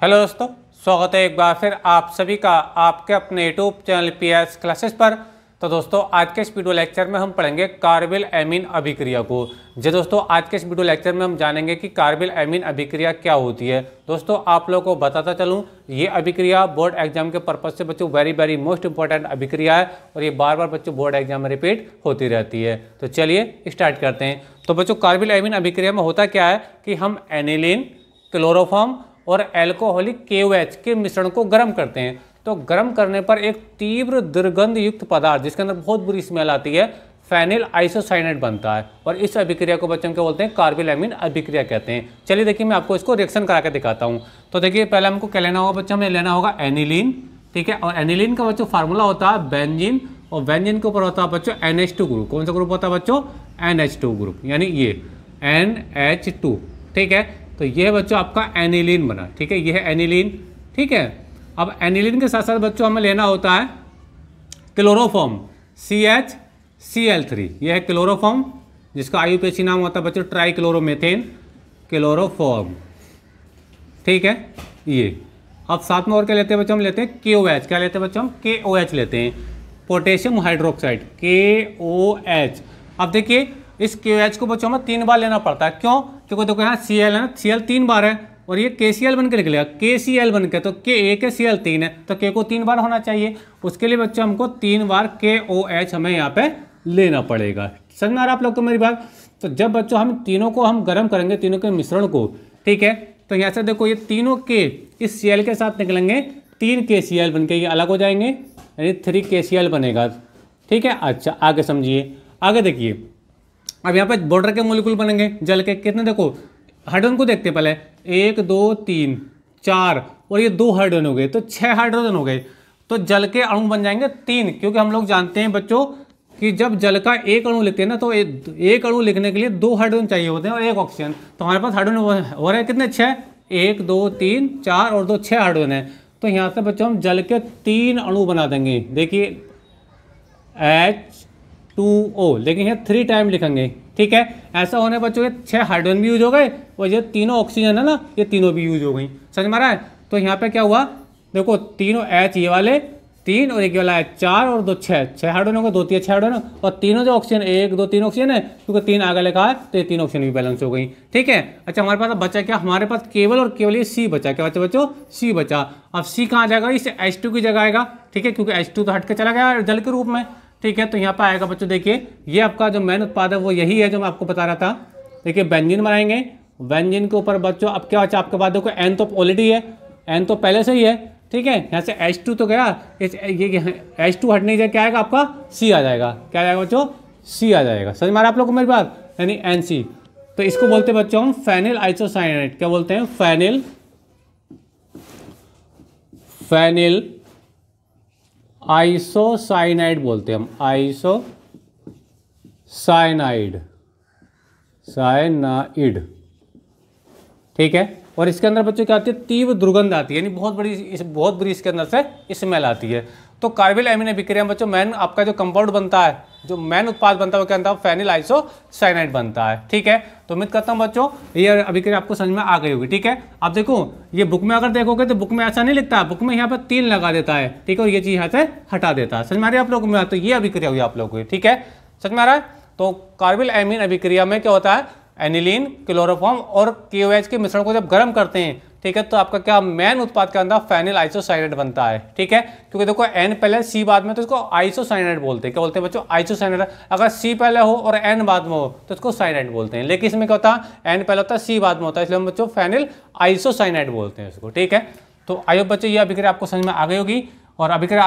Hello दोस्तों, स्वागत है एक बार फिर आप सभी का आपके अपने यूट्यूब चैनल पीएस क्लासेस पर। तो दोस्तों आज के इस वीडियो लेक्चर में हम पढ़ेंगे कार्बिल एमीन अभिक्रिया को। जी दोस्तों, आज के इस वीडियो लेक्चर में हम जानेंगे कि कार्बिल एमीन अभिक्रिया क्या होती है। दोस्तों आप लोगों को बताता चलूं, ये अभिक्रिया बोर्ड एग्जाम के पर्पज से बच्चों वेरी मोस्ट इंपॉर्टेंट अभिक्रिया है और ये बार बार बच्चों बोर्ड एग्जाम में रिपीट होती रहती है। तो चलिए स्टार्ट करते हैं। तो बच्चों कार्बिल एमीन अभिक्रिया में होता क्या है कि हम एनिलीन, क्लोरोफॉर्म और एल्कोहलिक KOH के मिश्रण को गर्म करते हैं। तो गर्म करने पर एक तीव्र दुर्गंध युक्त पदार्थ जिसके अंदर बहुत बुरी स्मेल आती है, फेनिल आइसोसाइनेट बनता है और इस अभिक्रिया को बच्चों क्या बोलते हैं, कार्बिल एमीन अभिक्रिया कहते हैं। चलिए देखिए मैं आपको इसको रिएक्शन करा के दिखाता हूँ। तो देखिए पहले हमको क्या लेना होगा बच्चों, हमें लेना होगा एनिलीन, ठीक है। और एनिलीन का बच्चों फार्मूला होता है बेंजीन और बेंजीन के ऊपर होता है बच्चों NH2 ग्रुप। कौन सा ग्रुप होता है बच्चों, NH2 ग्रुप, यानी ये NH2, ठीक है। तो ये बच्चों आपका एनिलीन बना, ठीक है, ये है एनिलीन, ठीक है। अब एनिलीन के साथ साथ बच्चों हमें लेना होता है क्लोरोफॉर्म CHCl3, ये है क्लोरोफॉर्म जिसका IUPAC नाम होता है बच्चों ट्राइक्लोरोमेथेन क्लोरोफॉर्म, ठीक है ये। अब साथ में और क्या लेते हैं बच्चों, हम लेते हैं KOH। क्या लेते हैं बच्चों, हम KOH लेते हैं, पोटेशियम हाइड्रोक्साइड KOH। अब देखिए इस KOH को बच्चों हमें 3 बार लेना पड़ता है। क्यों? क्योंकि देखो यहाँ Cl है ना, Cl 3 बार है और ये KCl बन के निकलेगा, KCl बन के, तो K एक है Cl 3 है, तो K को 3 बार होना चाहिए। उसके लिए बच्चों हमको 3 बार KOH हमें यहाँ पे लेना पड़ेगा। समझ में आ रहा है आप लोग को मेरी बात? तो जब बच्चों हम तीनों को हम गर्म करेंगे, तीनों के मिश्रण को, ठीक है, तो यहाँ से देखो ये तीनों K इस Cl के साथ निकलेंगे, 3 KCl बन के ये अलग हो जाएंगे, यानी 3 KCl बनेगा, ठीक है। अच्छा आगे समझिए, आगे देखिए। अब यहाँ पे बॉर्डर के मोलिक्यूल बनेंगे जल के, कितने देखो हाइड्रोजन को देखते पहले, 1 2 3 4 और ये 2 हाइड्रोजन हो गए, तो 6 हाइड्रोजन हो गए। तो जल के अणु बन जाएंगे 3, क्योंकि हम लोग जानते हैं बच्चों कि जब जल का एक अणु लिखते हैं ना, तो एक अणु लिखने के लिए 2 हाइड्रोजन चाहिए होते हैं और 1 ऑक्सीजन। तो हमारे पास हाइड्रोजन हो रहे हैं कितने, 6, 1 2 3 4 और 2, 6 हाइड्रोजन है। तो यहाँ से बच्चों हम जल के 3 अणु बना देंगे। देखिए H2O, लेकिन यहाँ 3 टाइम लिखेंगे, ठीक है। ऐसा होने बच्चों ये 6 हाइड्रोजन भी यूज हो गए और ये तीनों ऑक्सीजन है ना, ये तीनों भी यूज हो गई। समझ में आ रहा है? तो यहाँ पे क्या हुआ, देखो तीनों H ये वाले 3 और एक वाला है 4 और 2 6 हाइड्रोजन हो गए, 2 3 6 हाइड्रोजन, और तीनों जो ऑक्सीजन 1 2 3 ऑक्सीजन है, क्योंकि 3 आगे लिखा है तो ये 3 ऑक्सीजन भी बैलेंस हो गई, ठीक है। अच्छा हमारे पास बचा क्या, हमारे पास केवल और केवल ये C बचा। क्या बचा बच्चों, C बचा। अब C कहाँ जाएगा, इस H2 की जगह आएगा, ठीक है, क्योंकि H2 तो हट के चला गया जल के रूप में, ठीक है। तो यहाँ पर आएगा बच्चों, देखिए ये आपका जो मेन उत्पाद है वो यही है जो मैं आपको बता रहा था। देखिए बेंजीन बनाएंगे, बेंजीन के ऊपर बच्चों अब क्या बचा आपके पास, देखो N तो ऑलरेडी है, N तो पहले से ही है, ठीक है। यहाँ से H2 तो गया, ये H2 हटने से क्या आएगा आपका, C आ जाएगा। क्या आ जाएगा बच्चों, C आ जाएगा। समझ में आ रहा है आप लोग को मेरी बात, यानी NC। तो इसको बोलते हैं बच्चों हम फेनिल आइसोसाइनेट। क्या बोलते हैं, फेनिल आइसोसाइनाइड बोलते हैं हम, आइसोसाइनाइड, ठीक है। और इसके अंदर बच्चों क्या आती है, तीव्र दुर्गंध आती है, यानी बहुत बुरी इसके अंदर से स्मेल आती है। तो कार्बिल एमीन अभिक्रिया में बच्चों मेन आपका जो कंपाउंड बनता है, जो मेन उत्पाद बनता है वो क्या बनता है, फेनिल आइसोसाइनाइड बनता है, ठीक है। तो उम्मीद करता हूँ बच्चों ये अभिक्रिया आपको समझ में आ गई होगी, ठीक है। अब देखो ये बुक में अगर देखोगे तो बुक में ऐसा नहीं लिखता है, बुक में यहाँ पर 3 लगा देता है, ठीक है, और ये चीज यहाँ से हटा देता है। समझ में आ रही है आप लोगों में? तो ये अभिक्रिया हुई आप लोगों की, ठीक है, समझ में आ रहा है? तो कार्बिल एमीन अभिक्रिया में क्या होता है, एनिलीन, क्लोरोफॉर्म और KOH के मिश्रण को जब गर्म करते हैं, ठीक है, तो आपका क्या मेन उत्पाद के अंदर फेनिल आइसोसाइनेट बनता है, ठीक है। क्योंकि देखो N पहले C बाद में, तो इसको आइसोसाइनेट बोलते हैं। क्या बोलते हैं बच्चों, आइसोसाइनेट। अगर C पहले हो और N बाद में हो तो इसको साइनेट बोलते हैं। लेकिन इसमें क्या होता है, N पहले होता है C बाद में होता है, इसलिए हम बच्चों फेनिल आइसोसाइनेट बोलते हैं इसको, ठीक है। तो आइए बच्चों ये अभिक्रिया आपको समझ में आ गई होगी। और अभिक्रिया